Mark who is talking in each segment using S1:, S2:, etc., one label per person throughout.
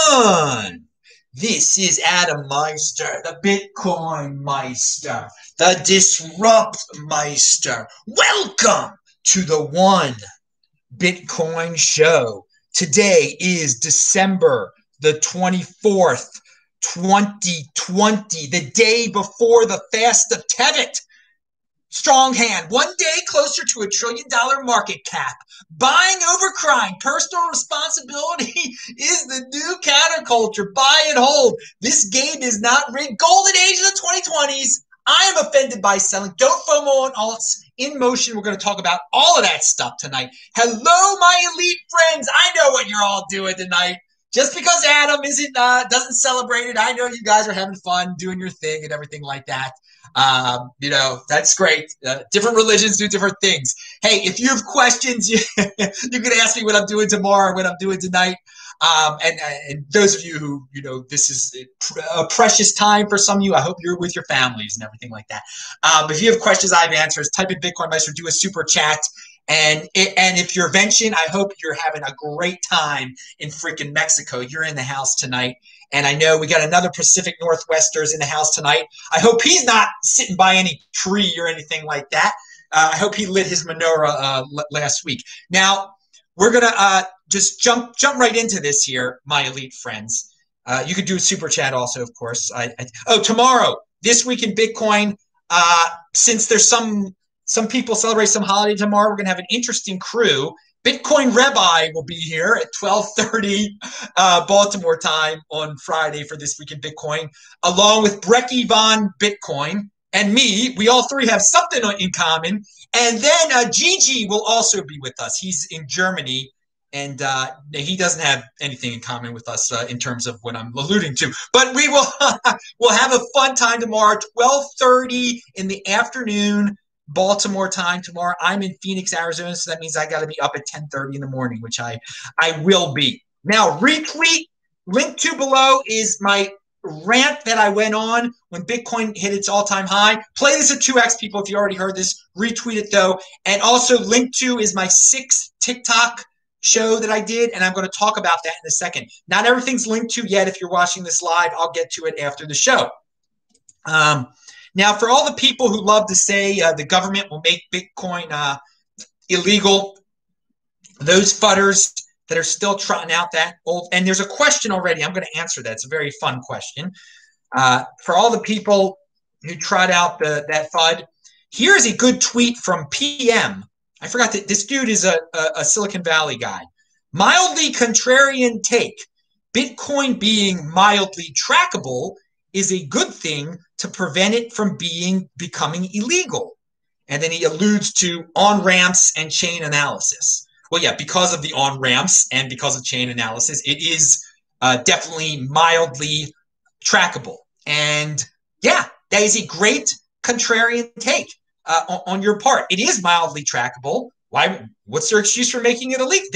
S1: everyone. This is Adam Meister, the Bitcoin Meister, the Disrupt Meister. Welcome to the One Bitcoin Show. Today is December the 24th, 2020, the day before the Fast of Tevet. Strong hand, one day closer to $1 trillion market cap. Buying over crying. Personal responsibility is the new counterculture. Buy and hold. This game is not rigged. Golden age of the 2020s. I am offended by selling. Don't FOMO on alts. In motion, we're going to talk about all of that stuff tonight. Hello, my elite friends. I know what you're all doing tonight. Just because Adam doesn't celebrate it, I know you guys are having fun doing your thing and everything like that. That's great. Different religions do different things. Hey, if you have questions, you can ask me what I'm doing tomorrow, what I'm doing tonight. And those of you who, this is a precious time for some of you. I hope you're with your families and everything like that. If you have questions, I have answers. Type in BitcoinMeister, do a super chat. And if you're venturing, I hope you're having a great time in freaking Mexico. You're in the house tonight. And I know we got another Pacific Northwesters in the house tonight. I hope he's not sitting by any tree or anything like that. I hope he lit his menorah last week. Now, we're going to just jump right into this here, my elite friends. You could do a super chat also, of course. Tomorrow, this week in Bitcoin, since there's some people celebrate some holiday tomorrow, we're going to have an interesting crew. Bitcoin Rabbi will be here at 12:30 Baltimore time on Friday for This Week in Bitcoin, along with Brecky Von Bitcoin and me. We all three have something in common. And then Gigi will also be with us. He's in Germany, and he doesn't have anything in common with us in terms of what I'm alluding to. But we will we'll have a fun time tomorrow, 12:30 in the afternoon. Baltimore time tomorrow. I'm in Phoenix, Arizona, so that means I got to be up at 10:30 in the morning, which I will be. Now, retweet, link to below is my rant that I went on when Bitcoin hit its all-time high. Play this at 2x, people, if you already heard this. Retweet it, though. And also, link to is my 6th TikTok show that I did, and I'm going to talk about that in a second. Not everything's linked to yet. If you're watching this live, I'll get to it after the show. Now, for all the people who love to say the government will make Bitcoin illegal, those fudders that are still trotting out that old, and there's a question already. I'm going to answer that. It's a very fun question. For all the people who trot out that FUD, here's a good tweet from PM. I forgot that this dude is a Silicon Valley guy. Mildly contrarian take. Bitcoin being mildly trackable is a good thing to prevent it from becoming illegal. And then he alludes to on-ramps and chain analysis. Well, yeah, because of the on-ramps and because of chain analysis, it is definitely mildly trackable. And yeah, that is a great contrarian take on your part. It is mildly trackable. Why? What's their excuse for making it illegal?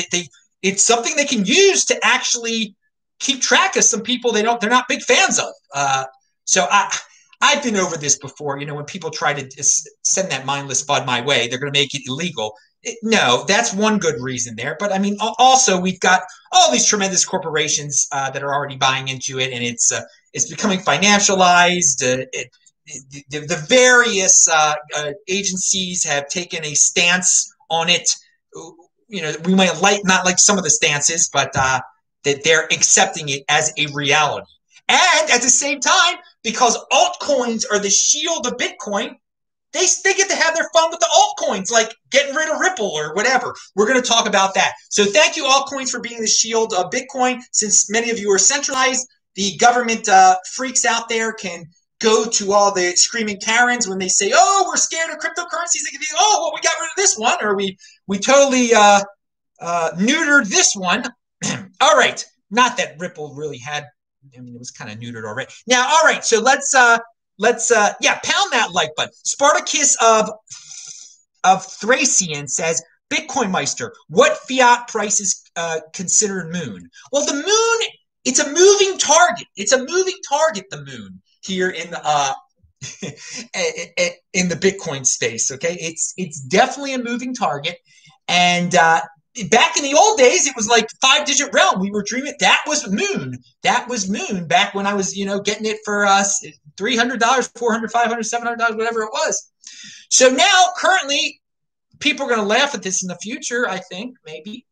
S1: It's something they can use to actually keep track of some people they're not big fans of. So I've been over this before. When people try to send that mindless FUD my way, they're going to make it illegal. No, that's one good reason there. But I mean, also we've got all these tremendous corporations that are already buying into it, and it's becoming financialized. The various agencies have taken a stance on it. We might not like some of the stances, but that they're accepting it as a reality. And at the same time, because altcoins are the shield of Bitcoin, they get to have their fun with the altcoins, like getting rid of Ripple or whatever. We're going to talk about that. So thank you, altcoins, for being the shield of Bitcoin. Since many of you are centralized, the government freaks out there can go to all the screaming Karens when they say, oh, we're scared of cryptocurrencies. They can be, oh, well, we got rid of this one, or we totally neutered this one. All right. Not that Ripple really had, it was kind of neutered already. Now, all right. So let's pound that like button. Spartacus of Thracian says, BitcoinMeister, what fiat price is considered moon? Well, the moon, it's a moving target. It's a moving target, the moon, here in the in the Bitcoin space. Okay, it's definitely a moving target, and back in the old days, it was like 5-digit realm. We were dreaming. That was moon. That was moon back when I was, getting it for $300, $400, $500, $700, whatever it was. So now, currently, people are going to laugh at this in the future, I think, maybe.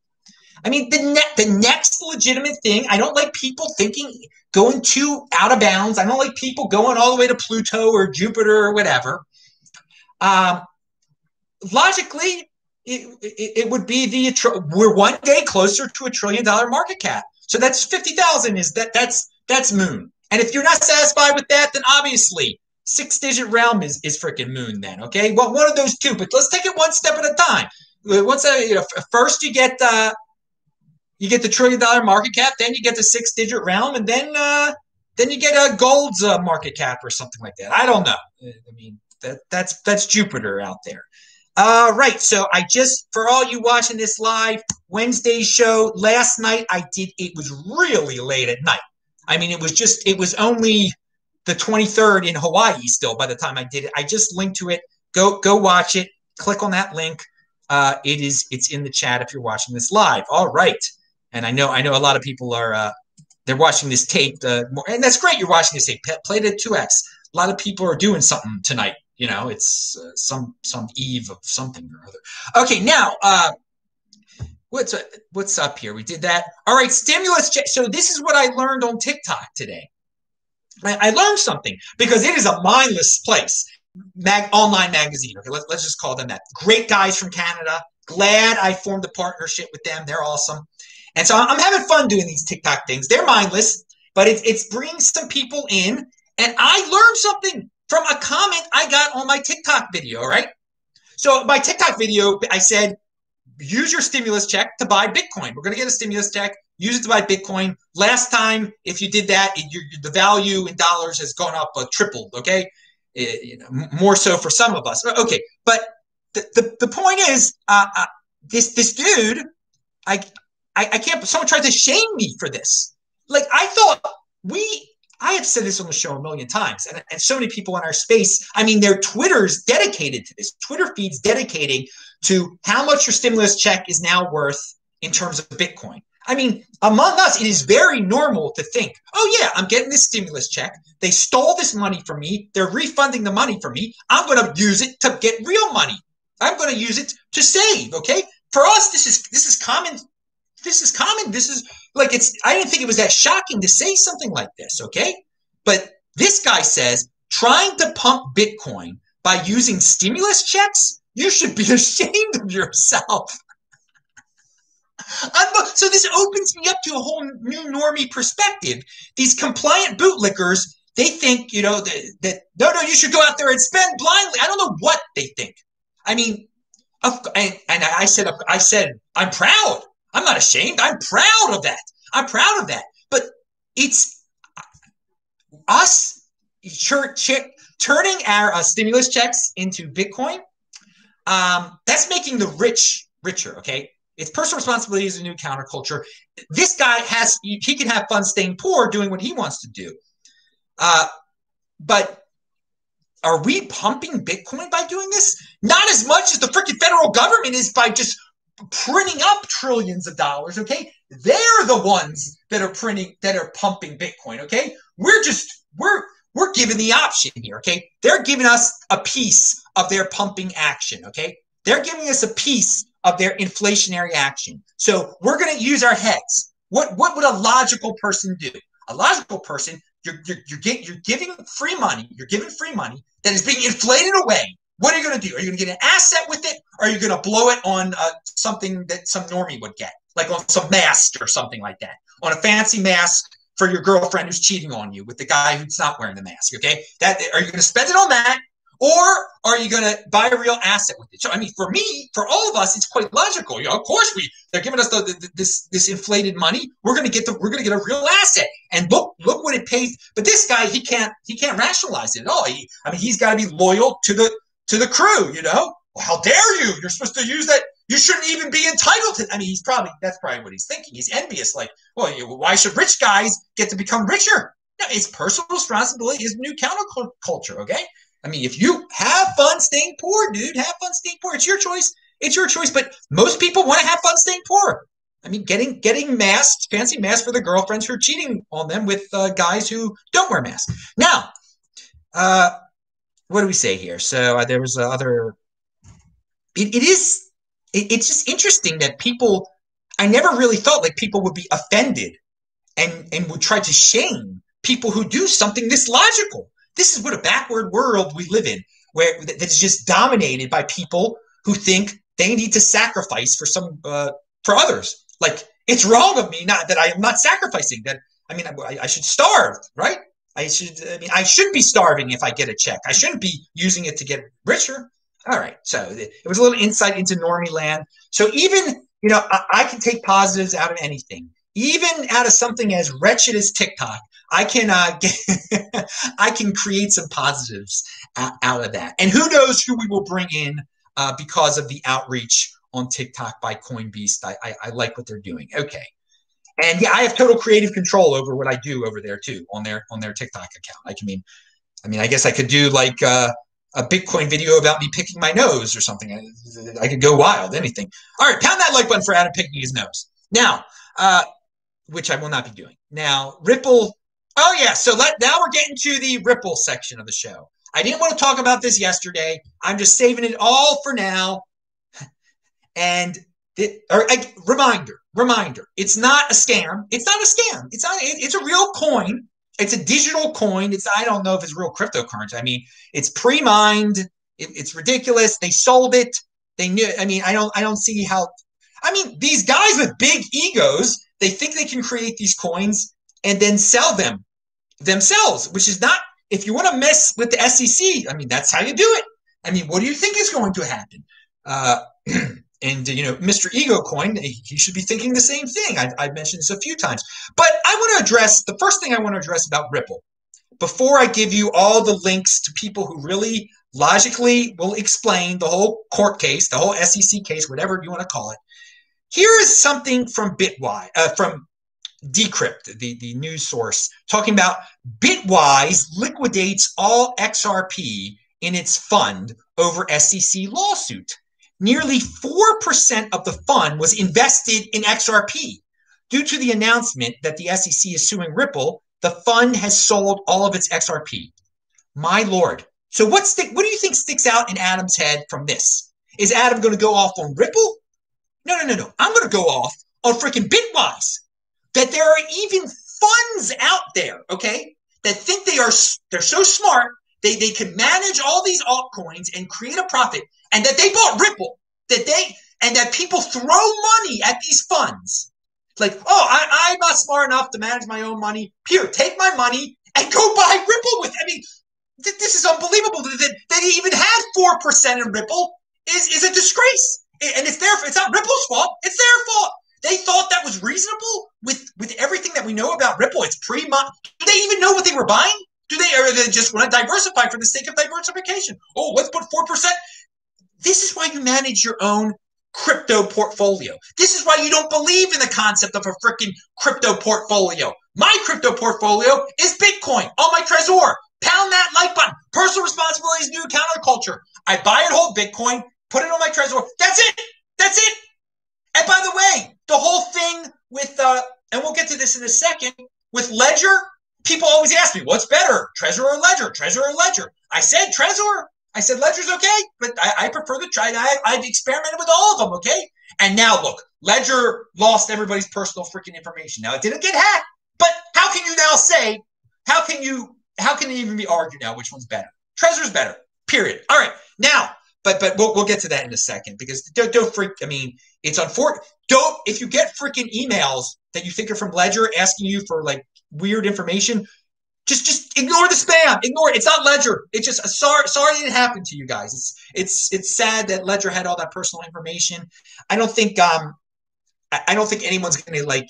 S1: I mean, the next legitimate thing, I don't like people going too out of bounds. I don't like people going all the way to Pluto or Jupiter or whatever. Logically, it would be we're one day closer to $1 trillion market cap. So that's 50,000 that's moon. And if you're not satisfied with that, then obviously 6-digit realm is freaking moon then, okay? Well, one of those two, but let's take it one step at a time. First you get the $1 trillion market cap, then you get the 6-digit realm, and then you get a gold's market cap or something like that. I don't know. I mean, that's Jupiter out there. Right. So for all you watching this live, Wednesday's show last night, it was really late at night. I mean, it was only the 23rd in Hawaii still by the time I did it. I just linked to it. Go watch it. Click on that link. It's in the chat if you're watching this live. All right. And I know a lot of people are, they're watching this tape, and that's great. You're watching this tape. Play it at 2x. A lot of people are doing something tonight. It's some eve of something or other. Okay, now what's up here? We did that. All right, stimulus check. So this is what I learned on TikTok today. I learned something because it is a mindless place. Online magazine. Okay, let's just call them that. Great guys from Canada. Glad I formed a partnership with them. They're awesome. And so I'm having fun doing these TikTok things. They're mindless, but it's bringing some people in. And I learned something from a comment I got on my TikTok video, right? So my TikTok video, I said, use your stimulus check to buy Bitcoin. We're going to get a stimulus check. Use it to buy Bitcoin. Last time, if you did that, the value in dollars has gone up, tripled, okay? More so for some of us. Okay, but the point is, this dude, I can't, someone tried to shame me for this. Like, I thought I have said this on the show a million times, and so many people in our space, I mean, their Twitter's dedicated to this. Twitter feed's dedicating to how much your stimulus check is now worth in terms of Bitcoin. I mean, among us, it is very normal to think, oh, yeah, I'm getting this stimulus check. They stole this money from me. They're refunding the money from me. I'm going to use it to get real money. I'm going to use it to save, okay? For us, this is common. This is common. This is like, I didn't think it was that shocking to say something like this, okay? But this guy says, trying to pump Bitcoin by using stimulus checks? You should be ashamed of yourself. So this opens me up to a whole new normie perspective. These compliant bootlickers, they think, that no, you should go out there and spend blindly. I don't know what they think. I mean, and I said, I'm proud. I'm not ashamed. I'm proud of that. I'm proud of that. But it's us turning our stimulus checks into Bitcoin. That's making the rich richer, okay? It's personal responsibility is a new counterculture. This guy he can have fun staying poor doing what he wants to do. But are we pumping Bitcoin by doing this? Not as much as the freaking federal government is by just printing up trillions of dollars, okay? They're the ones that are pumping Bitcoin, okay? We're given the option here, okay? They're giving us a piece of their pumping action, okay? They're giving us a piece of their inflationary action. So we're going to use our heads. What would a logical person do? A logical person, you're giving free money. You're giving free money that is being inflated away. What are you going to do? Are you going to get an asset with it, or are you going to blow it on something that some normie would get, like on some mask or something like that, on a fancy mask for your girlfriend who's cheating on you with the guy who's not wearing the mask, okay? Are you going to spend it on that, or are you going to buy a real asset with it? So, I mean, for me, for all of us, it's quite logical. Of course, they're giving us this inflated money. We're going to get a real asset, and look what it pays. But this guy, he can't rationalize it at all. He's got to be loyal to the crew. Well, how dare you? You're supposed to use that. You shouldn't even be entitled to. I mean, that's probably what he's thinking. He's envious. Like, well, why should rich guys get to become richer? No, it's personal responsibility. Is new counterculture. Okay. I mean, if you have fun staying poor, dude, have fun staying poor. It's your choice. It's your choice, but most people want to have fun staying poor. I mean, getting masks, fancy masks for their girlfriends who are cheating on them with guys who don't wear masks. Now, what do we say here? So there was other. It's just interesting that people. I never really thought like people would be offended and would try to shame people who do something this logical. This is what a backward world we live in, where that's just dominated by people who think they need to sacrifice for others. Like, it's wrong of me not that I am not sacrificing. That I should starve, right? I should be starving if I get a check. I shouldn't be using it to get richer. All right, so it was a little insight into normie land. So even I can take positives out of anything, even out of something as wretched as TikTok. I can I can create some positives out of that. And who knows who we will bring in because of the outreach on TikTok by Coinbase. I like what they're doing. Okay. And yeah, I have total creative control over what I do over there too on their TikTok account. I guess I could do like a Bitcoin video about me picking my nose or something. I could go wild, anything. All right, pound that like button for Adam picking his nose. Now, which I will not be doing. Now, Ripple. Oh yeah, so now we're getting to the Ripple section of the show. I didn't want to talk about this yesterday. I'm just saving it all for now. And reminder, it's not a scam. It's not a scam. It's a real coin. It's a digital coin. I don't know if it's real cryptocurrency. I mean, it's pre-mined. It's ridiculous. They sold it. They knew. I don't see how. These guys with big egos, they think they can create these coins and then sell them themselves, which is not. If you want to mess with the SEC, that's how you do it. What do you think is going to happen? And Mr. Ego Coin, he should be thinking the same thing. I've mentioned this a few times. But I want to address, the first thing I want to address about Ripple, before I give you all the links to people who really logically will explain the whole court case, the whole SEC case, whatever you want to call it. Here is something from from Decrypt, the news source, talking about Bitwise liquidates all XRP in its fund over SEC lawsuit. Nearly 4% of the fund was invested in XRP. Due to the announcement that the SEC is suing Ripple, the fund has sold all of its XRP. My Lord. So what do you think sticks out in Adam's head from this? Is Adam going to go off on Ripple? No. I'm going to go off on freaking Bitwise. That there are even funds out there, okay, that think they're so smart, they can manage all these altcoins and create a profit, and that they bought Ripple, and that people throw money at these funds. Like, I'm not smart enough to manage my own money. Here, take my money and go buy Ripple with it. This is unbelievable that he even had 4% in Ripple is a disgrace. And it's not Ripple's fault. It's their fault. They thought that was reasonable with everything that we know about Ripple. It's pre-mined. Do they even know what they were buying? Or do they just want to diversify for the sake of diversification? Oh, let's put 4%. This is why you manage your own crypto portfolio. This is why you don't believe in the concept of a freaking crypto portfolio. My crypto portfolio is Bitcoin on my Trezor. Pound that like button. Personal responsibility is new counterculture. I buy and hold Bitcoin, put it on my Trezor. That's it. And by the way, the whole thing with, and we'll get to this in a second, with Ledger, people always ask me, what's better, Trezor or Ledger? Trezor or Ledger? I said Trezor. I said Ledger's okay, but I prefer the try. I've experimented with all of them, okay? And now look, Ledger lost everybody's personal freaking information. Now it didn't get hacked, but how can you now say, how can it even be argued now which one's better? Trezor's better, period. All right, now, but we'll get to that in a second because don't freak. It's unfortunate. If you get freaking emails that you think are from Ledger asking you for like weird information, just ignore the spam. Ignore it. It's not Ledger. It's just sorry it didn't happen to you guys. It's sad that Ledger had all that personal information. I don't think anyone's going to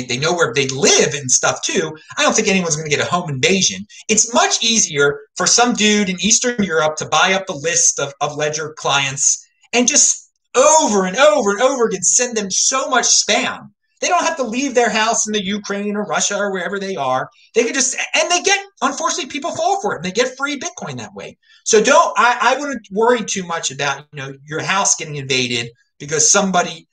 S1: they know where they live and stuff too. I don't think anyone's going to get a home invasion. It's much easier for some dude in Eastern Europe to buy up the list of Ledger clients and just over and over and over again send them so much spam They don't have to leave their house in the Ukraine or Russia or wherever they are. They could just, and they get, unfortunately, people fall for it and they get free Bitcoin that way. So I wouldn't worry too much about, your house getting invaded because somebody,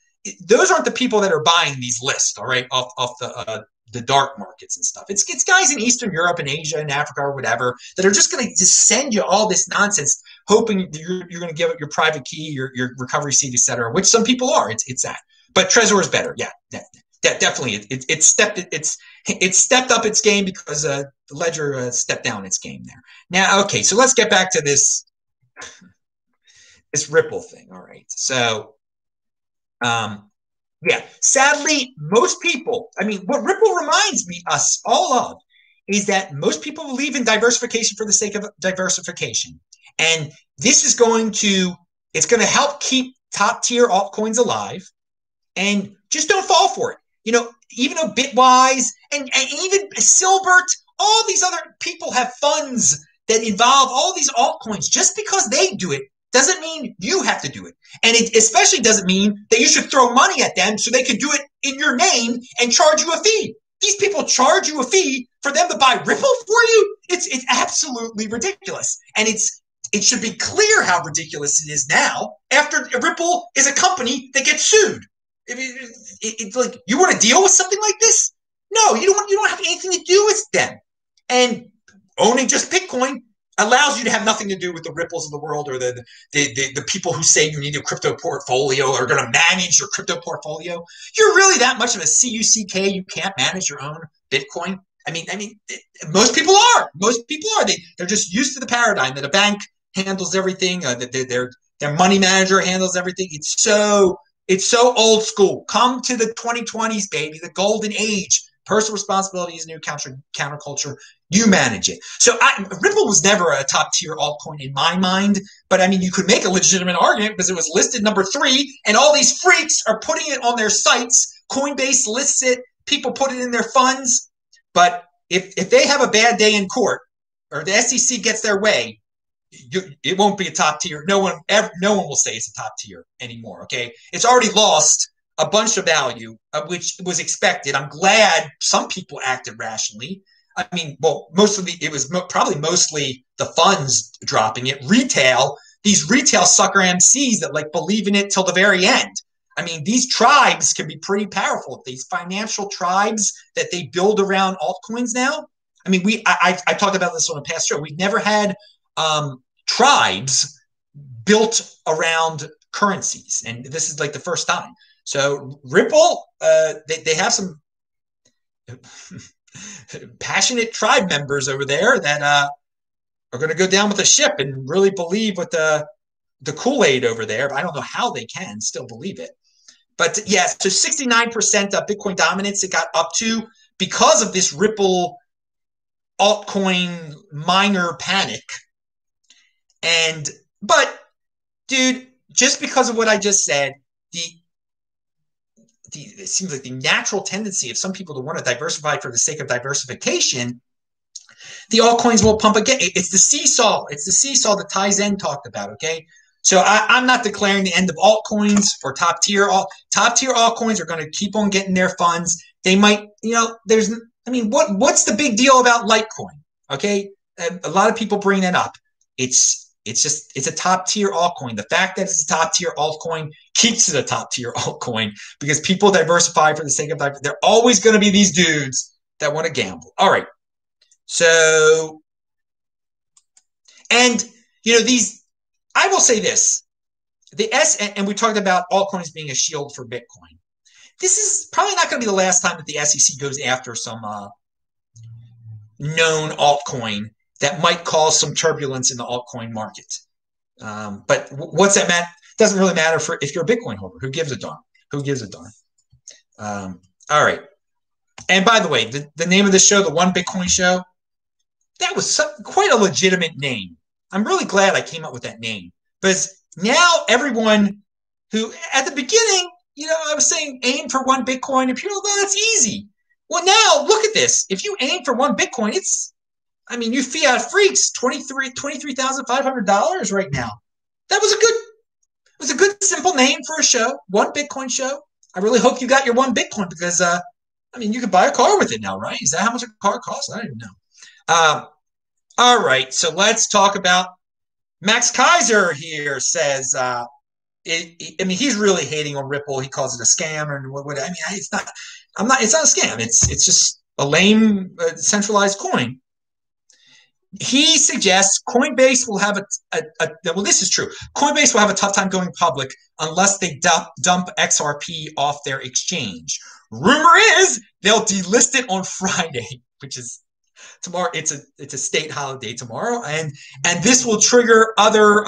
S1: those aren't the people that are buying these lists, all right, off the dark markets and stuff. It's guys in Eastern Europe and Asia and Africa or whatever that are just going to just send you all this nonsense, hoping you're going to give up your private key, your recovery seed, etc. Which some people are. It's that. But Trezor is better. Yeah, definitely. It's stepped up its game because the Ledger stepped down its game there. Now, okay, so let's get back to this Ripple thing. All right, so yeah, sadly, most people, what Ripple reminds us all of is that most people believe in diversification for the sake of diversification. And this is it's going to help keep top tier altcoins alive. And just don't fall for it. Even though Bitwise and even Silbert, all these other people have funds that involve all these altcoins. Just because they do it doesn't mean you have to do it. And it especially doesn't mean that you should throw money at them so they can do it in your name and charge you a fee. These people charge you a fee for them to buy Ripple for you. It's absolutely ridiculous. And it should be clear how ridiculous it is now after Ripple is a company that gets sued. It's like, you want to deal with something like this? No, you don't have anything to do with them. And owning just Bitcoin allows you to have nothing to do with the Ripples of the world or the people who say you need a crypto portfolio or are going to manage your crypto portfolio. You're really that much of a CUCK, you can't manage your own Bitcoin? Most people are. Most people are. They're just used to the paradigm that a bank handles everything, that their money manager handles everything. It's so old school. Come to the 2020s, baby, the golden age. Personal responsibility is new counterculture. You manage it. So Ripple was never a top tier altcoin in my mind, but you could make a legitimate argument because it was listed number 3, and all these freaks are putting it on their sites. Coinbase lists it. People put it in their funds. But if they have a bad day in court or the SEC gets their way, it won't be a top tier. No one will say it's a top tier anymore. Okay, it's already lost a bunch of value, which was expected. I'm glad some people acted rationally. It was probably mostly the funds dropping it. These retail sucker MCs that believe in it till the very end. These tribes can be pretty powerful. These financial tribes that they build around altcoins now. I talked about this on a past show. We've never had tribes built around currencies, and this is the first time. So Ripple, they have some passionate tribe members over there that are going to go down with the ship and really believe with the Kool-Aid over there. But I don't know how they can still believe it. But yeah, so 69% of Bitcoin dominance it got up to because of this Ripple altcoin miner panic. But dude, just because of what I just said, it seems like the natural tendency of some people to want to diversify for the sake of diversification, the altcoins will pump again. It's the seesaw. It's the seesaw that Tai Zen talked about, okay? So I'm not declaring the end of altcoins for top tier. Top tier altcoins are going to keep on getting their funds. They might, what's the big deal about Litecoin? Okay? A lot of people bring that up. It's a top tier altcoin. The fact that it's a top tier altcoin keeps it a top tier altcoin because people diversify for the sake of diversity. There are always going to be these dudes that want to gamble. All right. So, and I will say this, and we talked about altcoins being a shield for Bitcoin. This is probably not going to be the last time that the SEC goes after some known altcoin that might cause some turbulence in the altcoin market. But what's that matter? Doesn't really matter if you're a Bitcoin holder. Who gives a darn? Who gives a darn? All right. And by the way, the name of the show, the One Bitcoin Show, that was quite a legitimate name. I'm really glad I came up with that name because now everyone who at the beginning, I was saying aim for one Bitcoin and people, oh, that's easy. Well, now look at this. If you aim for one Bitcoin, you fiat freaks, $23,500 right now. That was a good simple name for a show, One Bitcoin Show. I really hope you got your one Bitcoin because, I mean, you could buy a car with it now, right? Is that how much a car costs? I don't even know. All right, so let's talk about Max Kaiser here says, I mean, he's really hating on Ripple. He calls it a scam, and what I mean, it's not. It's not a scam. It's just a lame centralized coin. He suggests Coinbase will have well, this is true. Coinbase will have a tough time going public unless they dump XRP off their exchange. Rumor is they'll delist it on Friday, which is tomorrow. It's a state holiday tomorrow, and this will trigger other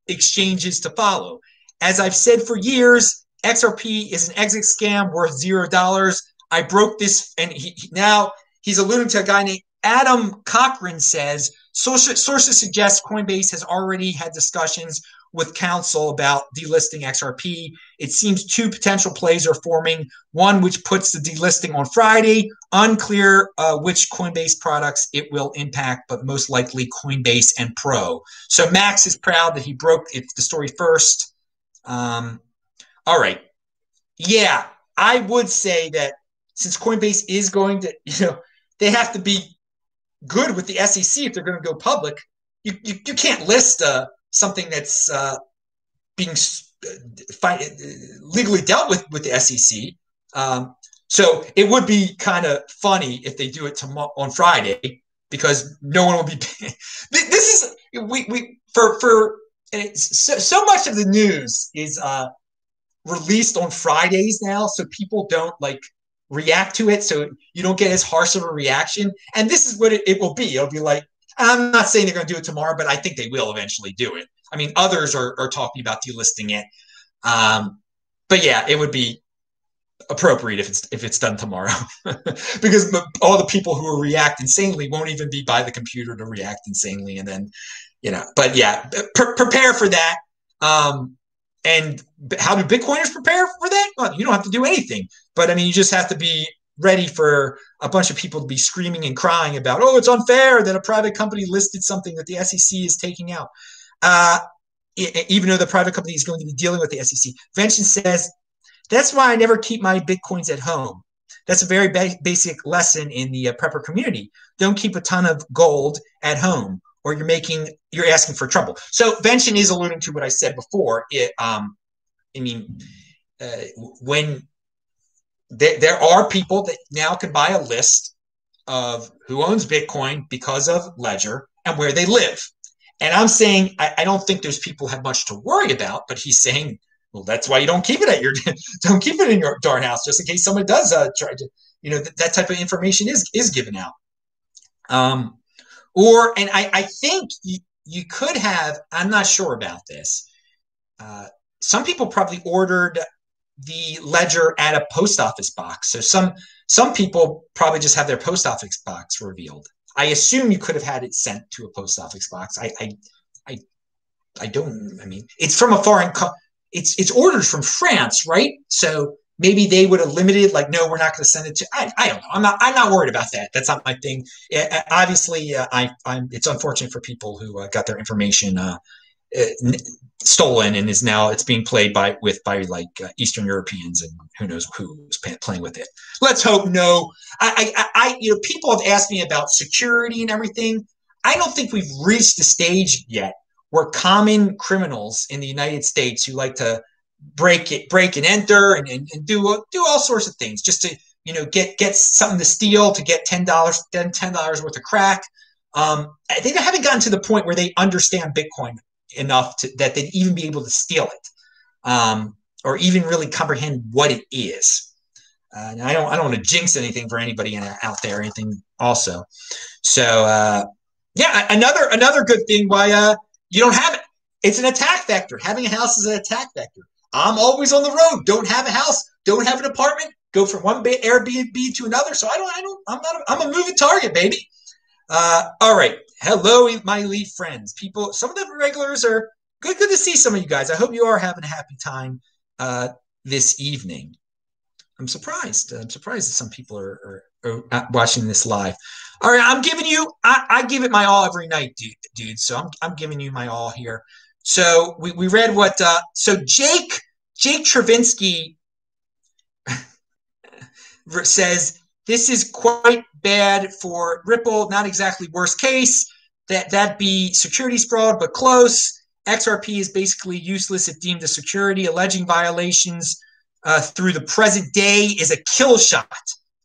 S1: exchanges to follow. As I've said for years, XRP is an exit scam worth $0. I broke this, and now he's alluding to a guy named Adam Cochran says, sources suggest Coinbase has already had discussions with counsel about delisting XRP. It seems two potential plays are forming, one which puts the delisting on Friday, unclear which Coinbase products it will impact, but most likely Coinbase and Pro. So Max is proud that he broke the story first. All right. Yeah, I would say that since Coinbase is going to, they have to be good with the SEC if they're going to go public. You can't list something that's being legally dealt with the SEC. So it would be kind of funny if they do it on Friday because no one will be paying. This is so much of the news is released on Fridays now, so people don't react to it, so you don't get as harsh of a reaction. And this is what it will be. It'll be like, I'm not saying they're going to do it tomorrow, but I think they will eventually do it. I mean, others are talking about delisting it. But yeah, it would be appropriate if it's done tomorrow because all the people who will react insanely won't even be by the computer to react insanely. And then, but yeah, prepare for that. And how do Bitcoiners prepare for that? Well, you don't have to do anything. But, I mean, you just have to be ready for a bunch of people to be screaming and crying about, oh, it's unfair that a private company listed something that the SEC is taking out. Even though the private company is going to be dealing with the SEC. Vention says, that's why I never keep my Bitcoins at home. That's a very basic lesson in the prepper community. Don't keep a ton of gold at home, or you're asking for trouble. So Vention is alluding to what I said before. When there are people that now can buy a list of who owns Bitcoin because of Ledger and where they live. And I'm saying I don't think those people have much to worry about, but he's saying, well, that's why you don't keep it don't keep it in your darn house, just in case someone does try to, that type of information is given out. And I think you could have, I'm not sure about this. Some people probably ordered the Ledger at a post office box. So some people probably just have their post office box revealed. I assume you could have had it sent to a post office box. I mean, it's from a foreign, it's orders from France, right? So maybe they would have limited, no, we're not going to send it to. I don't know. I'm not worried about that. That's not my thing. Obviously, it's unfortunate for people who got their information stolen and it's being played by Eastern Europeans and who knows who's playing with it. Let's hope no. People have asked me about security and everything. I don't think we've reached the stage yet where common criminals in the United States who like to break and enter and do all sorts of things just to get something to steal, to get $10 worth of crack. They haven't gotten to the point where they understand Bitcoin enough that they'd even be able to steal it, or even really comprehend what it is. And I don't want to jinx anything for anybody out there, anything also. So yeah, another good thing why you don't have it. It's an attack vector. Having a house is an attack vector. I'm always on the road. Don't have a house. Don't have an apartment. Go from one Airbnb to another. So I'm a moving target, baby. All right. Hello, my elite friends. People, some of the regulars are good to see some of you guys. I hope you are having a happy time this evening. I'm surprised. I'm surprised that some people are watching this live. All right, I'm giving you. I give it my all every night, dude. So I'm giving you my all here. So we read what. So Jake Travinsky says this is quite bad for Ripple. Not exactly worst case. That be securities fraud, but close. XRP is basically useless if deemed a security. Alleging violations through the present day is a kill shot.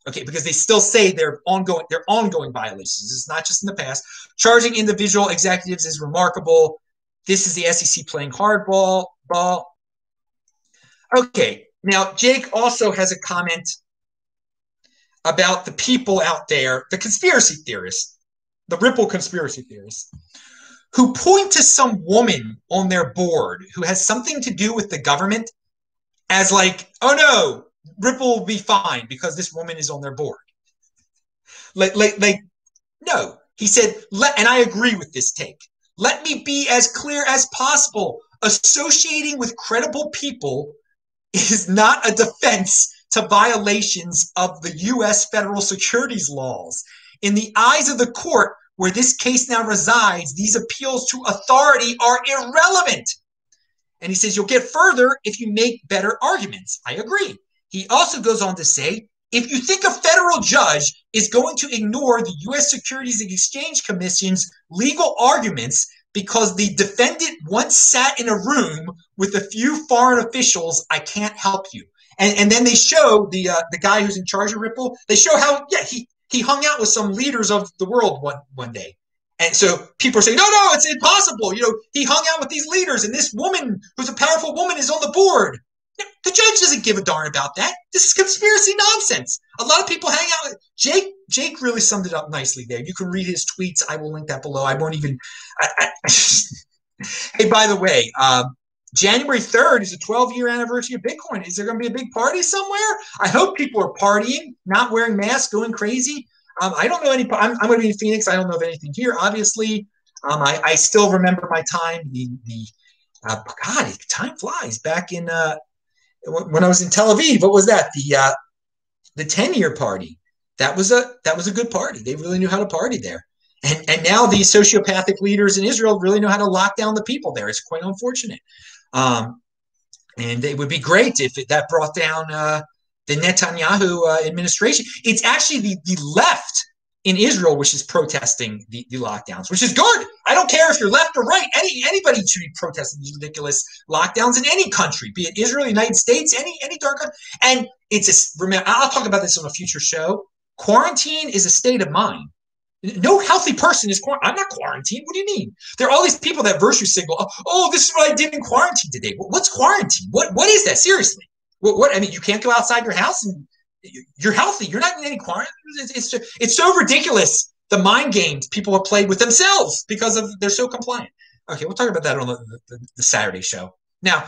S1: Okay, because they still say they're ongoing violations. It's not just in the past. Charging individual executives is remarkable. This is the SEC playing hardball. Okay, now Jake also has a comment about the people out there, the conspiracy theorists, the Ripple conspiracy theorists, who point to some woman on their board who has something to do with the government as like, oh no, Ripple will be fine because this woman is on their board. Like no. He said, and I agree with this take. Let me be as clear as possible. Associating with credible people is not a defense to violations of the U.S. federal securities laws. In the eyes of the court where this case now resides, these appeals to authority are irrelevant. And he says, you'll get further if you make better arguments. I agree. He also goes on to say, if you think a federal judge is going to ignore the U.S. Securities and Exchange Commission's legal arguments because the defendant once sat in a room with a few foreign officials, I can't help you. And then they show the guy who's in charge of Ripple, they show how, he hung out with some leaders of the world one day. And so people are saying, no, it's impossible. He hung out with these leaders, and this woman, who's a powerful woman, is on the board. The judge doesn't give a darn about that. This is conspiracy nonsense. A lot of people hang out. Jake really summed it up nicely there. You can read his tweets. I will link that below. I won't even. Hey, by the way, January 3rd is the 12-year anniversary of Bitcoin. Is there going to be a big party somewhere? I hope people are partying, not wearing masks, going crazy. I don't know any. I'm going to be in Phoenix. I don't know of anything here, obviously. I still remember my time. God, time flies. Back in when I was in Tel Aviv, what was that? The 10-year party. That was a good party. They really knew how to party there. And now these sociopathic leaders in Israel really know how to lock down the people there. It's quite unfortunate. And it would be great if that brought down the Netanyahu administration. It's actually the left in Israel which is protesting the lockdowns, which is good. I don't care if you're left or right. Anybody should be protesting these ridiculous lockdowns in any country, be it Israel, United States, any dark country. And remember, I'll talk about this on a future show. Quarantine is a state of mind. No healthy person is quarantined. I'm not quarantined. What do you mean? There are all these people that virtue signal. Oh, this is what I did in quarantine today. What's quarantine? What is that? Seriously. What? I mean, you can't go outside your house and you're healthy. You're not in any quarantine. It's so ridiculous. The mind games people have played with themselves because they're so compliant. Okay, we'll talk about that on the Saturday show. Now,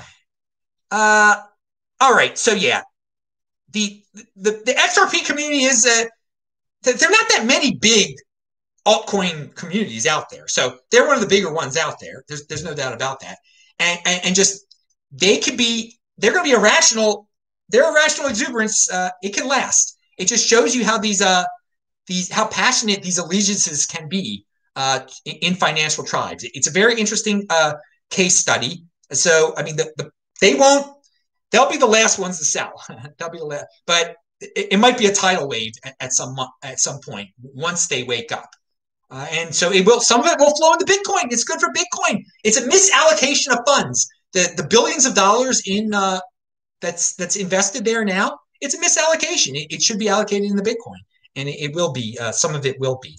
S1: all right. So yeah, the XRP community is there are not that many big altcoin communities out there. So they're one of the bigger ones out there. There's no doubt about that. And just they're going to be irrational. Their irrational exuberance, it can last. It just shows you how how passionate these allegiances can be in financial tribes. It's a very interesting case study. So I mean, they'll be the last ones to sell. They'll be the last, but it might be a tidal wave at some point once they wake up. And so some of it will flow into Bitcoin. It's good for Bitcoin. It's a misallocation of funds. The billions of dollars in that's invested there now, it's a misallocation. It should be allocated in the Bitcoin, and it will be. Some of it will be.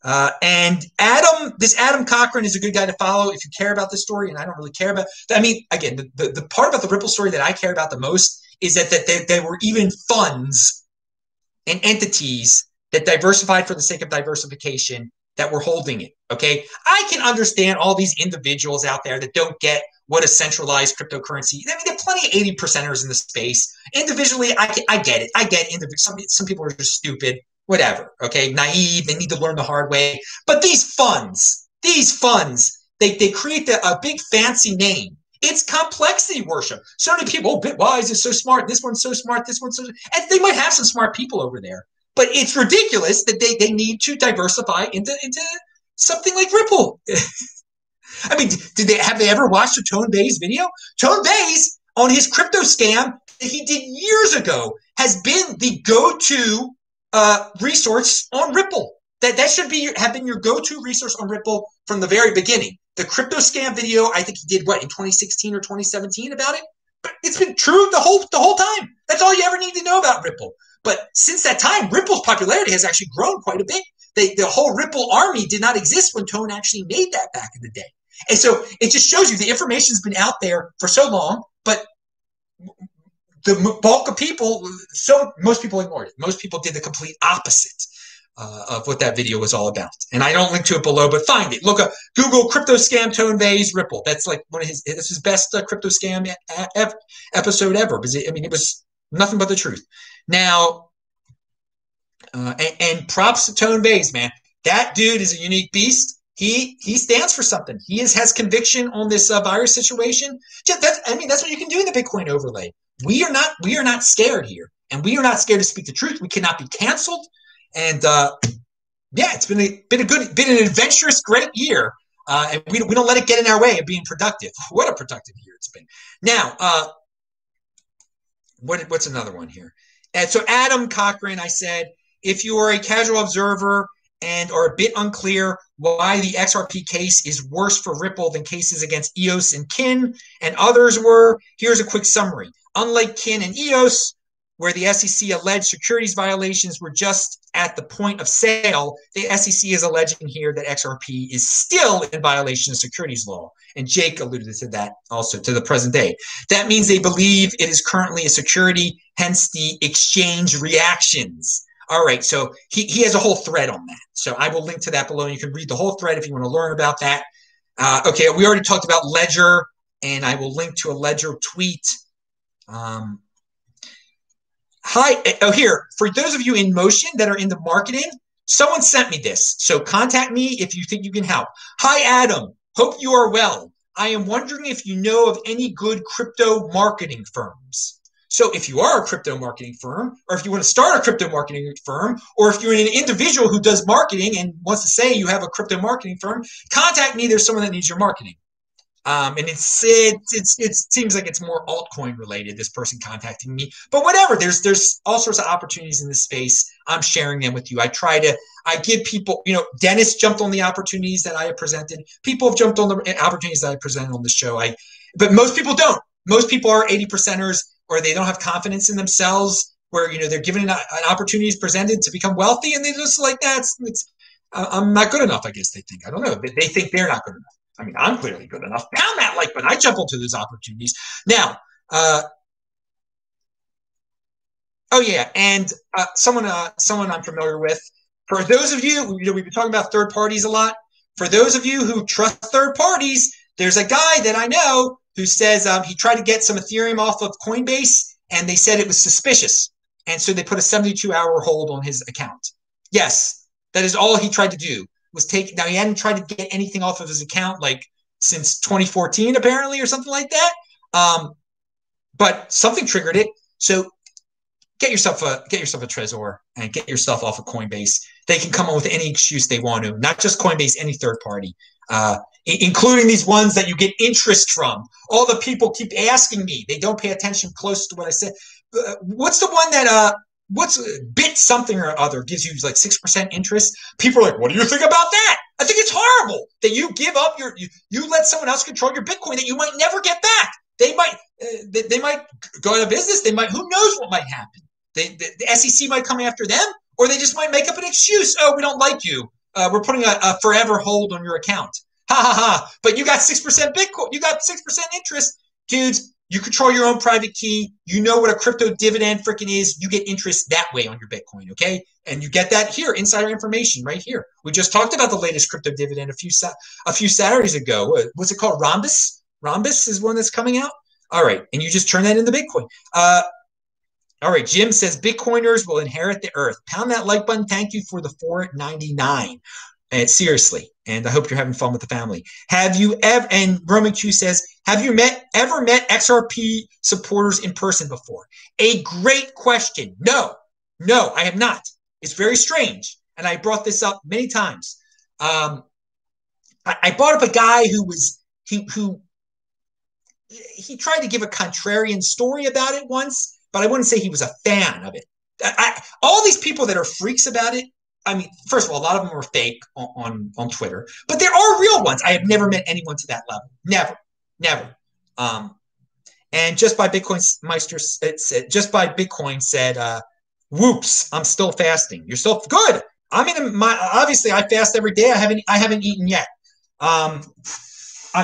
S1: And Adam Cochran is a good guy to follow if you care about this story, and I don't really care about. I mean, again, the part about the Ripple story that I care about the most is that there were even funds and entities that diversified for the sake of diversification that were holding it. Okay, I can understand all these individuals out there that don't get what a centralized cryptocurrency. I mean, there are plenty of 80%ers in the space. Individually, I get it. I get some people are just stupid, whatever. Okay, naive. They need to learn the hard way. But these funds, they create a big fancy name. It's complexity worship. So many people, Bitwise is so smart. This one's so smart. This one's so. And they might have some smart people over there. But it's ridiculous that they need to diversify into something like Ripple. I mean, have they ever watched a Coinbase video? Coinbase, on his crypto scam that he did years ago, has been the go-to resource on Ripple. That should have been your go-to resource on Ripple from the very beginning. The crypto scam video, I think he did what in 2016 or 2017 about it. But it's been true the whole time. That's all you ever need to know about Ripple. But since that time, Ripple's popularity has actually grown quite a bit. The whole Ripple army did not exist when Tone actually made that back in the day. And so it just shows you the information's been out there for so long, but the bulk of people, most people ignored it. Most people did the complete opposite of what that video was all about. And I don't link to it below, but find it. Look up, Google crypto scam Tone Vays Ripple. That's like it's his best crypto scam episode ever. Because it was nothing but the truth. Now, and props to Tone Vays, man. That dude is a unique beast. He stands for something. He has conviction on this virus situation. That's what you can do in the Bitcoin overlay. We are not scared here, and we are not scared to speak the truth. We cannot be canceled. And it's been an adventurous, great year, and we don't let it get in our way of being productive. What a productive year it's been. Now, what's another one here? And so Adam Cochran, I said, if you are a casual observer and are a bit unclear why the XRP case is worse for Ripple than cases against EOS and Kin and others were, here's a quick summary. Unlike Kin and EOS, where the SEC alleged securities violations were just at the point of sale, the SEC is alleging here that XRP is still in violation of securities law. And Jake alluded to that also to the present day. That means they believe it is currently a security, hence the exchange reactions. All right, so he has a whole thread on that. So I will link to that below. You can read the whole thread if you want to learn about that. Okay, we already talked about Ledger, and I will link to a Ledger tweet. Here, for those of you in motion that are into marketing, someone sent me this. So contact me if you think you can help. Hi, Adam. Hope you are well. I am wondering if you know of any good crypto marketing firms. So if you are a crypto marketing firm, or if you want to start a crypto marketing firm, or if you're an individual who does marketing and wants to say you have a crypto marketing firm, contact me. There's someone that needs your marketing. And it seems like it's more altcoin related, this person contacting me, but whatever, there's all sorts of opportunities in this space. I'm sharing them with you. I give people, Dennis jumped on the opportunities that I have presented. People have jumped on the opportunities that I presented on the show. But most people don't. Most people are 80%ers, or they don't have confidence in themselves, where, they're given an opportunities presented to become wealthy. And they just like, I'm not good enough. I guess they think, I don't know. They think they're not good enough. I mean, I'm clearly good enough. Pound that like button. I jump into those opportunities. Now, and someone I'm familiar with. For those of you, we've been talking about third parties a lot. For those of you who trust third parties, there's a guy that I know who says he tried to get some Ethereum off of Coinbase, and they said it was suspicious. And so they put a 72-hour hold on his account. Yes, that is all he tried to do. Now, he hadn't tried to get anything off of his account since 2014, apparently, or something like that. But something triggered it. So get yourself a Trezor and get yourself off of Coinbase. They can come up with any excuse they want to, not just Coinbase, any third party, including these ones that you get interest from. All the people keep asking me. They don't pay attention close to what I said. What's the one that what's Bit something or other gives you 6% interest? People are like, what do you think about that? I think it's horrible that you give up you let someone else control your Bitcoin that you might never get back. They might go out of business. Who knows what might happen? The SEC might come after them, or they just might make up an excuse. Oh, we don't like you. We're putting a forever hold on your account. Ha ha ha. But you got 6% Bitcoin. You got 6% interest. Dudes, you control your own private key. You know what a crypto dividend freaking is. You get interest that way on your Bitcoin, okay? And you get that here, insider information right here. We just talked about the latest crypto dividend a few Saturdays ago. What's it called? Rhombus? Rhombus is one that's coming out. All right, and you just turn that into Bitcoin. All right, Jim says Bitcoiners will inherit the earth. Pound that like button. Thank you for the $4.99. And seriously, and I hope you're having fun with the family. Have you ever? And Roman Q says, have you ever met XRP supporters in person before? A great question. No, I have not. It's very strange, and I brought this up many times. I brought up a guy who he tried to give a contrarian story about it once, but I wouldn't say he was a fan of it. All these people that are freaks about it, I mean, first of all, a lot of them are fake on Twitter, but there are real ones. I have never met anyone to that level. Never. And just by BitcoinMeister, just by Bitcoin said, "Whoops, I'm still fasting." You're still good. I'm in my obviously I fast every day. I haven't eaten yet.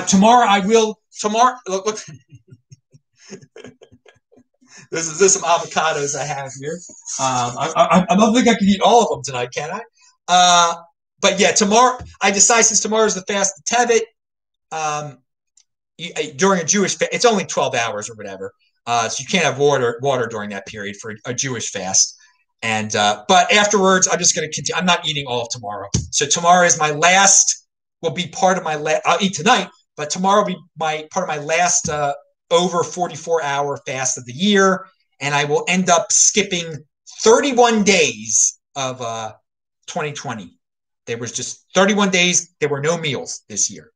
S1: Tomorrow I will. Tomorrow, look. There's some avocados I have here. I don't think I can eat all of them tonight, can I? But yeah, tomorrow I decide since tomorrow is the fast of Tevet. During a Jewish fast, it's only 12 hours or whatever, so you can't have water during that period for a Jewish fast. And but afterwards, I'm just going to continue. I'm not eating all of tomorrow. So tomorrow is my last. Will be part of my. I'll eat tonight, but tomorrow will be part of my last over 44-hour fast of the year, and I will end up skipping 31 days of 2020. There was just 31 days. There were no meals this year.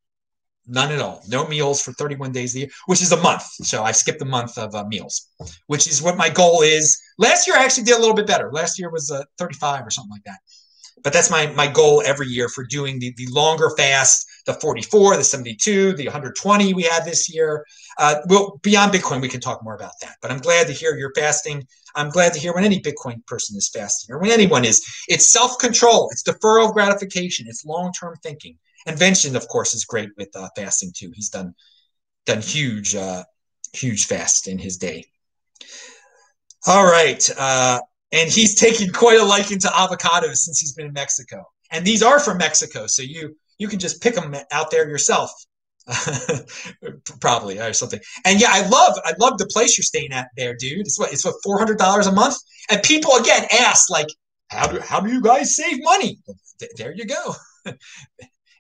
S1: None at all. No meals for 31 days a year, which is a month. So I skipped a month of meals, which is what my goal is. Last year, I actually did a little bit better. Last year was 35 or something like that. But that's my goal every year for doing the longer fast, the 44, the 72, the 120 we had this year. Beyond Bitcoin, we can talk more about that. But I'm glad to hear you're fasting. I'm glad to hear when any Bitcoin person is fasting or when anyone is. It's self-control. It's deferral of gratification. It's long-term thinking. And Vincent, of course, is great with fasting too. He's done huge fast in his day. All right. And he's taken quite a liking to avocados since he's been in Mexico. And these are from Mexico, so you can just pick them out there yourself, probably or something. And yeah, I love the place you're staying at there, dude. It's what $400 a month. And people again ask like, how do you guys save money? There you go.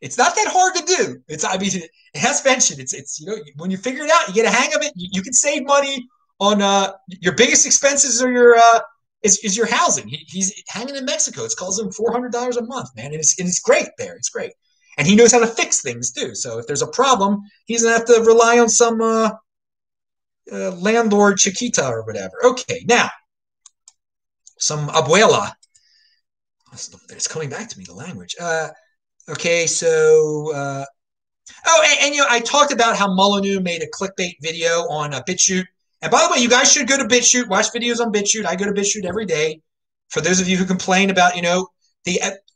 S1: It's not that hard to do. It has mentioned it's when you figure it out, you get a hang of it. You can save money on your biggest expenses are your is your housing. He's hanging in Mexico. It costs him $400 a month, man. And it's great there. It's great. And he knows how to fix things too. So if there's a problem, he doesn't have to rely on some landlord Chiquita or whatever. Okay, now some abuela. It's coming back to me, the language. Okay, so and I talked about how Molyneux made a clickbait video on BitChute. And by the way, you guys should go to BitChute, watch videos on BitChute. I go to BitChute every day. For those of you who complain about,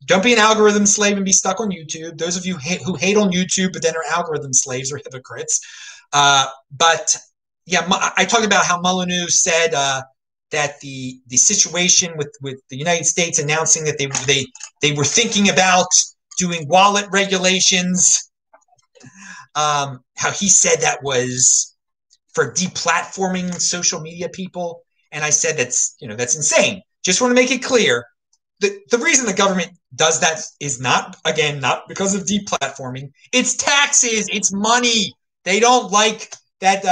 S1: don't be an algorithm slave and be stuck on YouTube. Those of you who hate on YouTube but then are algorithm slaves are hypocrites. But yeah, I talked about how Molyneux said that the situation with the United States announcing that they were thinking about doing wallet regulations, how he said that was for deplatforming social media people. And I said, that's insane. Just want to make it clear. The reason the government does that is not because of deplatforming. It's taxes. It's money. They don't like that.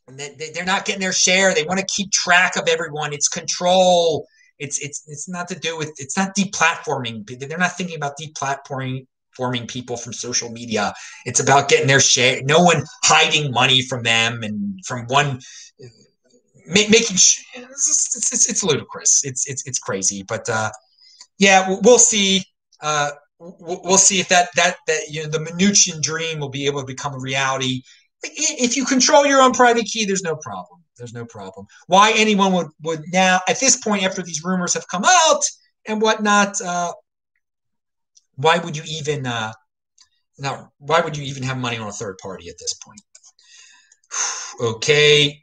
S1: They're not getting their share. They want to keep track of everyone. It's control. It's not to do with, it's not deplatforming. They're not thinking about deplatforming people from social media. It's about getting their share. No one hiding money from them and from one making. It's ludicrous. It's crazy. But yeah, we'll see. We'll see if that the Mnuchin dream will be able to become a reality. If you control your own private key, there's no problem. There's no problem. Why anyone would now, at this point, after these rumors have come out and whatnot, why would you even why would you even have money on a third party at this point? Okay,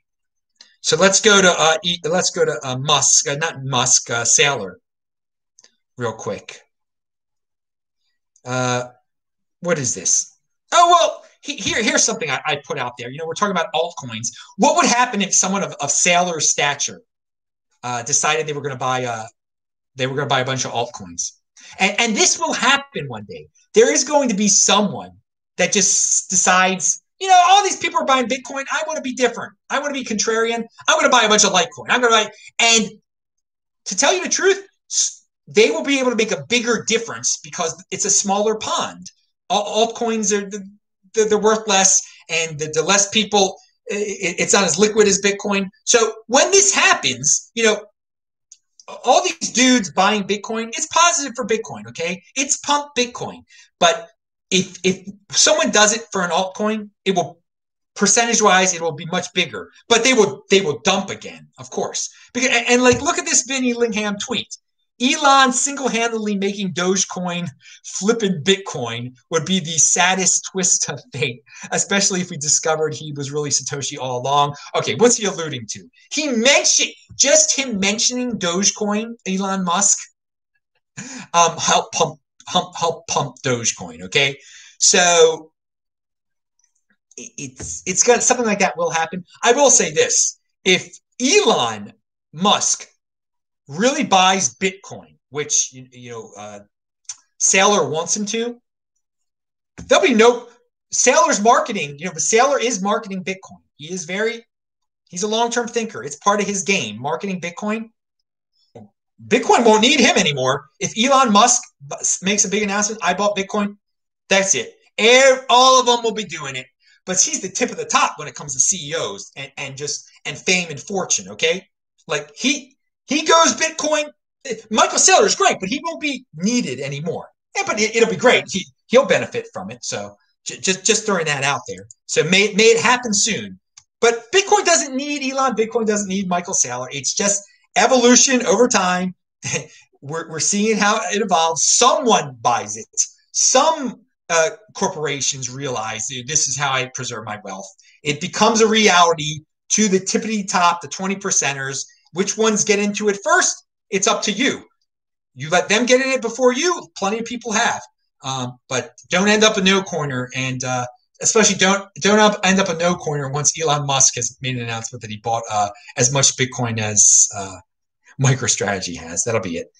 S1: so let's go to Musk, not Musk, Saylor, real quick. What is this? Oh well. Here's something I put out there. We're talking about altcoins. What would happen if someone of Saylor's stature decided they were going to buy a bunch of altcoins? And this will happen one day. There is going to be someone that just decides, all these people are buying Bitcoin. I want to be different. I want to be contrarian. I'm going to buy a bunch of Litecoin. I'm going to buy, and to tell you the truth, they will be able to make a bigger difference because it's a smaller pond. Altcoins are they're worth less, and the less people It's not as liquid as Bitcoin. So when this happens, all these dudes buying Bitcoin, it's positive for Bitcoin, okay? It's pump Bitcoin. But if someone does it for an altcoin, it will percentage-wise, it will be much bigger. But they will dump again, of course. And like, look at this Vinny Lingham tweet. Elon single-handedly making Dogecoin flipping Bitcoin would be the saddest twist of fate, especially if we discovered he was really Satoshi all along. Okay, what's he alluding to? He mentioned, just him mentioning Dogecoin, Elon Musk, help pump Dogecoin, okay? So it's got something like that will happen. I will say this. If Elon Musk really buys Bitcoin, which Saylor wants him to, there'll be no Saylor's marketing. But Saylor is marketing Bitcoin. He's a long-term thinker. It's part of his game, marketing Bitcoin. Bitcoin won't need him anymore. If Elon Musk makes a big announcement, I bought Bitcoin, that's it. All of them will be doing it. But he's the tip of the top when it comes to CEOs and fame and fortune. Okay, like he goes Bitcoin. Michael Saylor is great, but he won't be needed anymore. Yeah, but it'll be great. He'll benefit from it. So just throwing that out there. So may it happen soon. But Bitcoin doesn't need Elon. Bitcoin doesn't need Michael Saylor. It's just evolution over time. We're seeing how it evolves. Someone buys it. Some corporations realize this is how I preserve my wealth. It becomes a reality to the tippity top, the 20%ers. Which ones get into it first? It's up to you. You let them get in it before you. Plenty of people have, but don't end up a no coiner, and especially don't end up a no coiner once Elon Musk has made an announcement that he bought as much Bitcoin as MicroStrategy has. That'll be it.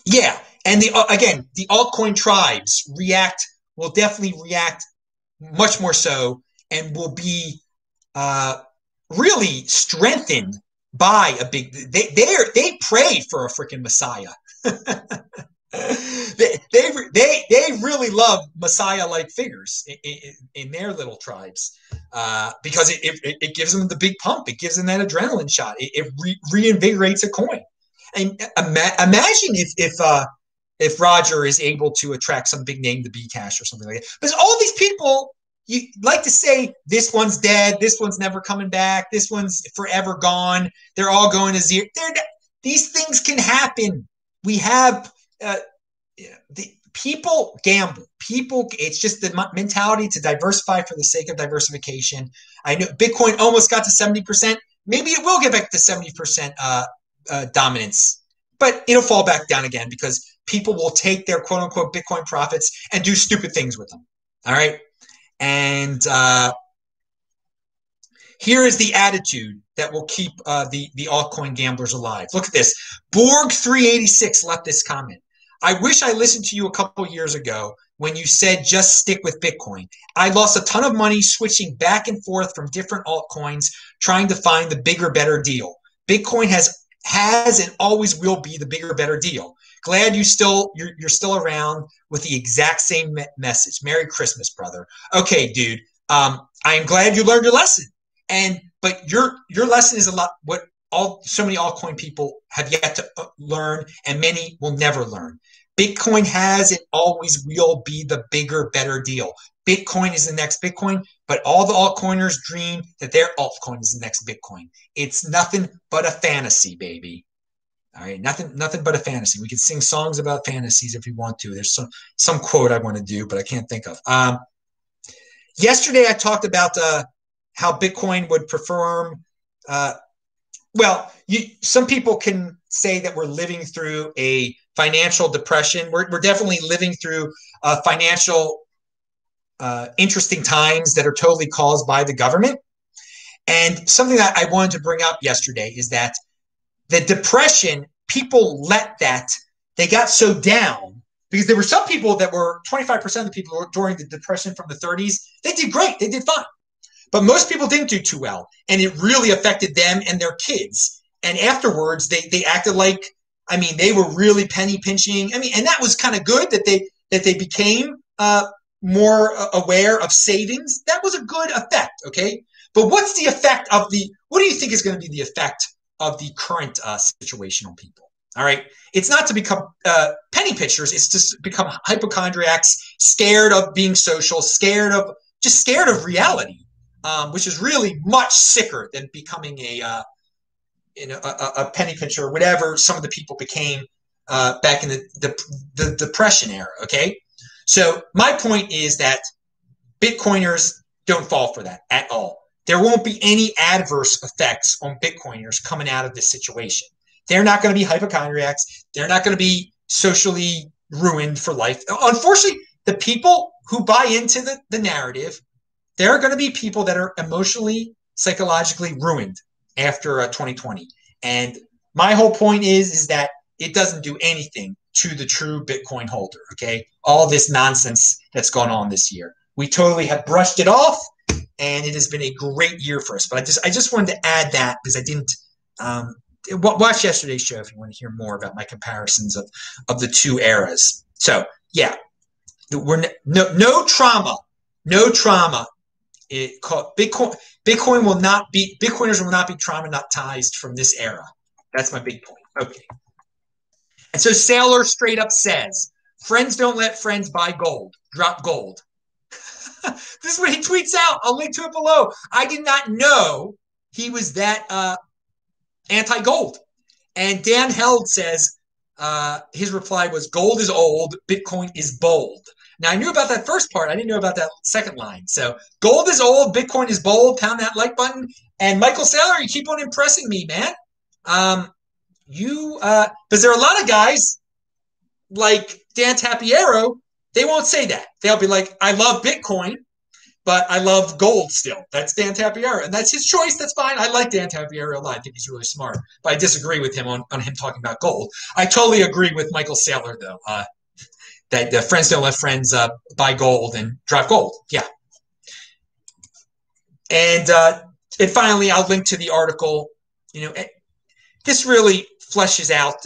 S1: Yeah, and the altcoin tribes will definitely react much more so, and will be really strengthened by a big. They pray for a freaking Messiah. they really love Messiah-like figures in their little tribes because it gives them the big pump. It gives them that adrenaline shot. It reinvigorates a coin. And imagine if Roger is able to attract some big name to Bcash or something like that. Because all these people, you like to say this one's dead, this one's never coming back, this one's forever gone. They're all going to zero. These things can happen. We have the people gamble. It's just the mentality to diversify for the sake of diversification. I know Bitcoin almost got to 70%. Maybe it will get back to 70% dominance, but it'll fall back down again because people will take their quote unquote Bitcoin profits and do stupid things with them. All right. And here is the attitude that will keep the altcoin gamblers alive. Look at this. Borg386 left this comment. I wish I listened to you a couple years ago when you said just stick with Bitcoin. I lost a ton of money switching back and forth from different altcoins, trying to find the bigger, better deal. Bitcoin has and always will be the bigger, better deal. Glad you're still around with the exact same message. Merry Christmas, brother. Okay, dude. I am glad you learned your lesson. But your lesson is a lot what so many altcoin people have yet to learn, and many will never learn. Bitcoin has and always will be the bigger, better deal. Bitcoin is the next Bitcoin, but all the altcoiners dream that their altcoin is the next Bitcoin. It's nothing but a fantasy, baby. All right, nothing but a fantasy. We can sing songs about fantasies if we want to. There's some quote I want to do, but I can't think of. Yesterday I talked about how Bitcoin would perform. Some people can say that we're living through a financial depression. We're definitely living through financial interesting times that are totally caused by the government. And something that I wanted to bring up yesterday is that the depression, people they got so down because there were some people that were 25% of the people during the depression from the 30s. They did great. They did fine. But most people didn't do too well. And it really affected them and their kids. And afterwards, they acted like, they were really penny pinching. And that was kind of good that they became more aware of savings, that was a good effect, okay? But what's the effect of what do you think is going to be the effect of the current situation on people? All right. It's not to become penny pitchers. It's to become hypochondriacs, scared of being social, scared of reality, which is really much sicker than becoming a penny pitcher or whatever some of the people became back in the Depression era. Okay. So my point is that Bitcoiners don't fall for that at all. There won't be any adverse effects on Bitcoiners coming out of this situation. They're not going to be hypochondriacs. They're not going to be socially ruined for life. Unfortunately, the people who buy into the narrative, there are going to be people that are emotionally, psychologically ruined after 2020. And my whole point is that it doesn't do anything to the true Bitcoin holder, okay? All this nonsense that's gone on this year. We totally have brushed it off, and it has been a great year for us. But I just wanted to add that because I didn't watch yesterday's show if you want to hear more about my comparisons of the two eras. So yeah, we're no trauma. It called Bitcoiners will not be traumatized from this era. That's my big point. Okay. And so Saylor straight up says, friends don't let friends buy gold. Drop gold. This is what he tweets out. I'll link to it below. I did not know he was that anti-gold. And Dan Held says, his reply was, gold is old, Bitcoin is bold. Now, I knew about that first part. I didn't know about that second line. So gold is old, Bitcoin is bold. Pound that like button. And Michael Saylor, you keep on impressing me, man. Because there are a lot of guys like Dan Tapiero, they won't say that. They'll be like, I love Bitcoin, but I love gold still. That's Dan Tapiero. And that's his choice. That's fine. I like Dan Tapiero a lot. I think he's really smart. But I disagree with him on him talking about gold. I totally agree with Michael Saylor, though, that the friends don't let friends buy gold and drop gold. Yeah. And finally, I'll link to the article. This really fleshes out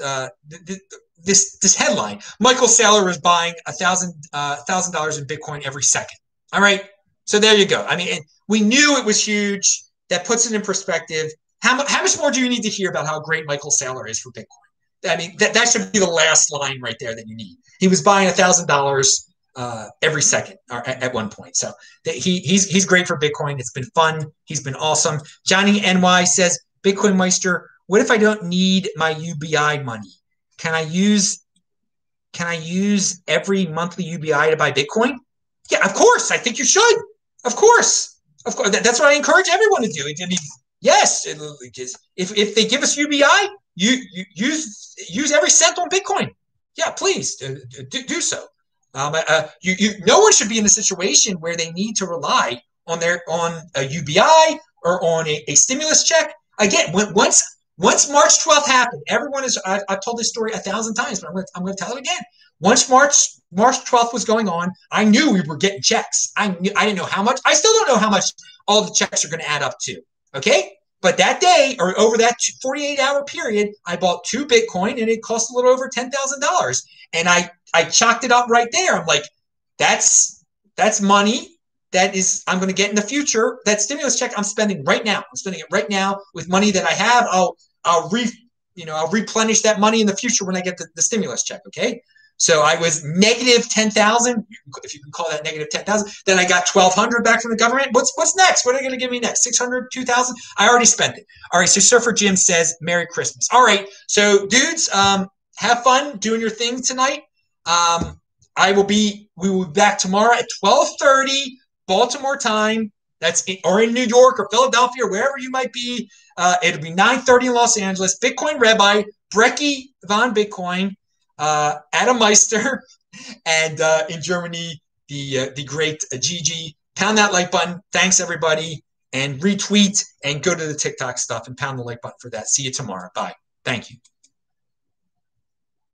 S1: this headline. Michael Saylor is buying $1,000 in Bitcoin every second. All right. So there you go. I mean, we knew it was huge. That puts it in perspective. How much more do you need to hear about how great Michael Saylor is for Bitcoin? I mean, that should be the last line right there that you need. He was buying $1,000 every second at one point. So he's great for Bitcoin. It's been fun. He's been awesome. Johnny NY says, BitcoinMeister, what if I don't need my UBI money? Can I use every monthly UBI to buy Bitcoin? Yeah, of course. I think you should. Of course. That's what I encourage everyone to do. I mean, yes, if they give us UBI, you use every cent on Bitcoin. Yeah, please do so. No one should be in a situation where they need to rely on a UBI or on a stimulus check. Again, once March 12th happened, everyone is. I've told this story 1,000 times, but I'm going to tell it again. Once March 12th was going on, I knew we were getting checks. I didn't know how much. I still don't know how much all the checks are going to add up to. Okay, but that day or over that 48-hour period, I bought 2 Bitcoin and it cost a little over $10,000. And I chalked it up right there. I'm like, that's money. That is, I'm going to get in the future. That stimulus check I'm spending right now. I'm spending it right now with money that I have. I'll replenish that money in the future when I get the stimulus check. Okay. So I was negative 10,000, if you can call that negative 10,000. Then I got 1,200 back from the government. What's next? What are they going to give me next? 600, 2,000? I already spent it. All right. So Surfer Jim says, Merry Christmas. All right. So dudes, have fun doing your thing tonight. We will be back tomorrow at 12:30 Baltimore time. Or in New York or Philadelphia or wherever you might be. It'll be 9:30 in Los Angeles. Bitcoin Rabbi, Brecky von Bitcoin, Adam Meister, and in Germany, the great Gigi. Pound that like button. Thanks everybody, and retweet and go to the TikTok stuff and pound the like button for that. See you tomorrow. Bye. Thank you.